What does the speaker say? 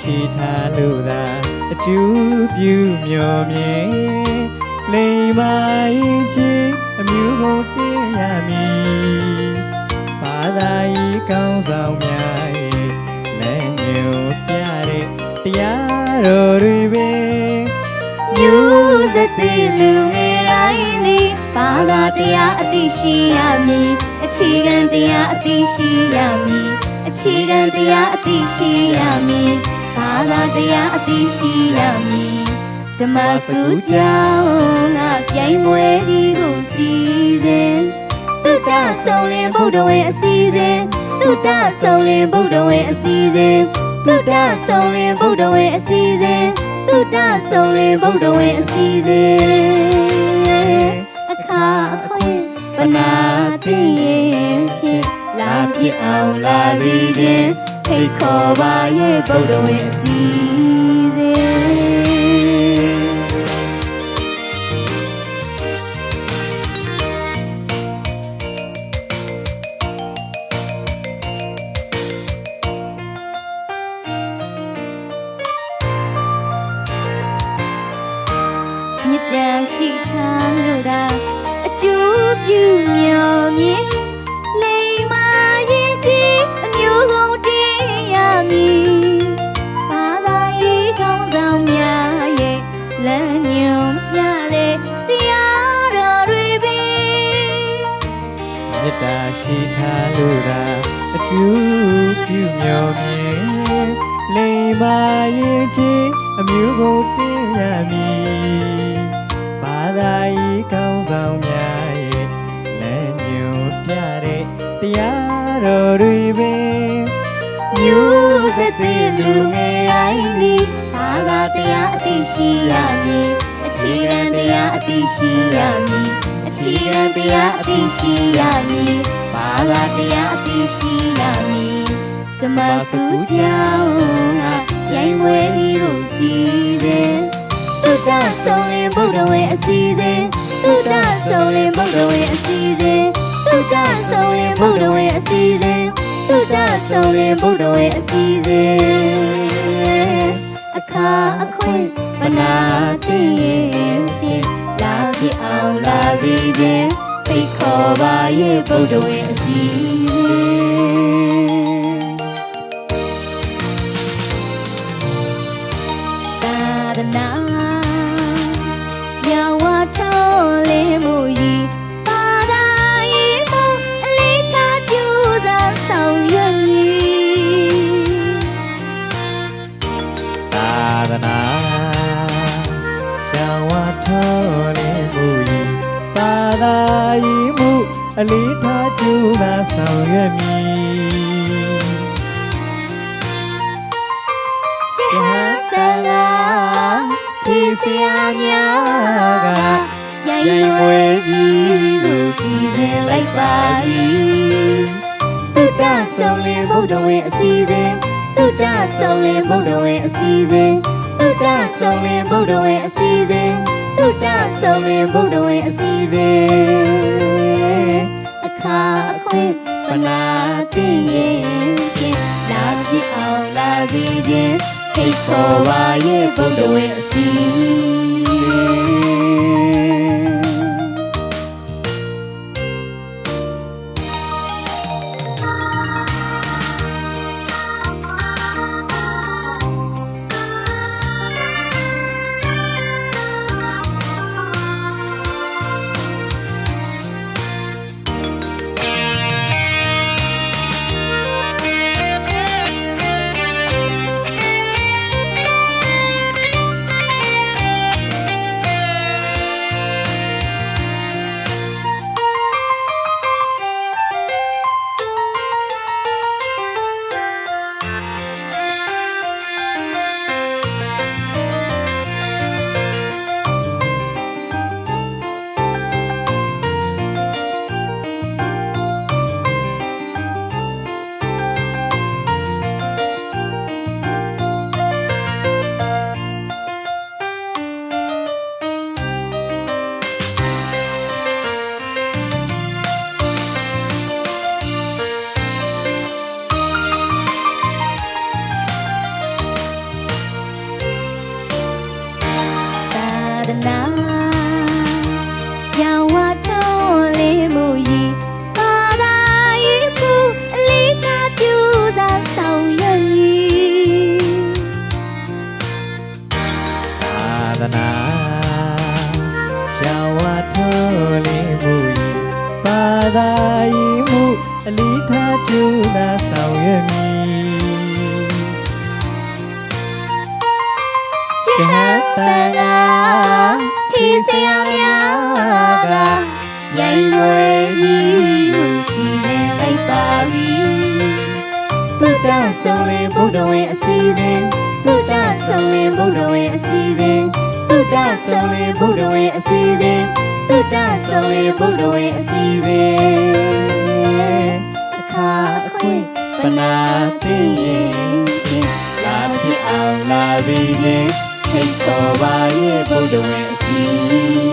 ရှိထားလို့သာအကျိုးပြုမျှော်မြင်လိမ္မာရင်ချင်းအမျိုးကိုတင်ရမည်ဘာသာရေးကောင်းဆောင်များရဲ့လက်ညှိုးပြတဲ့တရားတော်တွေပဲမျိုးဆက်သေးလူငယ်တိုင်းသည်ဘာသာတရားအသိရှိရမည်အခြေခံတရားအသိရှိရမည်အခြေခံတရားအသိရှိရမည်ဘာသာတရားအသိရှိရမည်ဓမ္မစကူကြောင့်ငါပြိုင်ပွဲကြီးကိုစီစဉ်တုဒ္ဒဆုံးလင်းဗုဒ္ဓဝေအစီစဉ်တုဒ္ဒဆုံးလင်းဗုဒ္ဓဝေအစီစဉ်တုဒ္ဒဆုံးလင်းဗုဒ္ဓဝေအစီစဉ်တုဒ္ဒဆုံးလင်းဗုဒ္ဓဝေအစီစဉ်အခါအခွင့်ပနာသိရင်ဖြင့်လာဖြစ်အောင်လာစီခြင်းဖိတ်ခေါ်ပါရဲ့ဗုဒ္ဓဝေအစီစဉ်မြစ်တမ်းရှိထားလို့သာအကျိုးပြုမျှော်မြင်လိမ္မာရင်ကြီးအမျိုးကုန်တင်ရမည်ဘာသာရေးကောင်းဆောင်များရဲ့လမ်းညွှန်ပြတဲ့တရားတော်တွေပဲမေတ္တာရှိထားလို့သာအကျိုးပြုမျှော်မြင်လိမ္မာရင်ချင်းအမျိုးကိုတင်ရမည်ဘာသာရေးကောင်းဆောင်များရဲ့လက်ညှိုးပြတဲ့တရားတော်တွေပဲမျိုးဆက်သေးလူငယ်တိုင်းသည်ဘာသာတရားအသိရှိရမည်အခြေခံတရားအသိရှိရမည်အခြေခံတရားအသိရှိရမည်ဘာသာတရားအသိရှိရမည်ဓမ္မစကူကြောင့်ငါပြိုင်ပွဲကြီးကိုစီစဉ်တုဒ္ဒဆုံးလင်းဗုဒ္ဓဝေအစီစဉ်တုဒ္ဒဆုံးလင်းဗုဒ္ဓဝေအစီစဉ်တုဒ္ဒဆုံးလင်းဗုဒ္ဓဝေအစီစဉ်တုဒ္ဒဆုံးလင်းဗုဒ္ဓဝေအစီစဉ်အခါအခွင့်မနာသိရင်ဖြင့်လာဖြစ်အောင်လာစီခြင်းဖိတ်ခေါ်ပါရဲ့ဗုဒ္ဓဝေအစီစဉ်သာသနာယောဝထောလင်းမှုကြီးပါသာရေးမှုအလေးထားကြိုးစားဆောင်ရွက်မည်သာသနာရှောင်းဝါထောလင်းမှုကြီးပါသာရေးမှုအလေးထားကြိုးစားဆောင်ရွက်မည်ရဟန်းတန်ခါဒီဆရာများကရိုင်းမွေကြီးကိုစီစဉ်လိုက်ပါသည်တုဒ္ဒဆုံးလင်းဗုဒ္ဓဝေအစီစဉ်တုဒ္ဒဆုံးလင်းဗုဒ္ဓဝေအစီစဉ်တုဒ္ဒဆုံးလင်းဗုဒ္ဓဝေအစီစဉ်တုဒ္ဒဆုံးလင်းဗုဒ္ဓဝေအစီစဉ်အခါအခွင့်ပနာသိရင်ဖြင့်လာဖြစ်အောင်လာစီခြင်းဖိတ်ခေါ်ပါရဲ့ဗုဒ္ဓဝေအစီ ထားကျူသာဆောင်ရွက်မည်ရဟန်းပန်နာထေဆရာများကရိုင်းရွယ်ကြီးကိုစီရင်လိုက်ပါပြီတုဒ္ဒဆုံးလင်ဘုဒ္ဓဝေအစီစဉ်တုဒ္ဒဆုံးလင်ဘုဒ္ဓဝေအစီစဉ်တုဒ္ဒဆုံးလင်ဘုဒ္ဓဝေအစီစဉ်တုဒ္ဒဆုံးလင်ဘုဒ္ဓဝေအစီစဉ်အခါအခွင့်ပနာသိရင်လာဖြစ်အောင်လာပြီးရင်ခိတ်တော်ပါရဲ့ဘုဒ္ဓဝေအစီ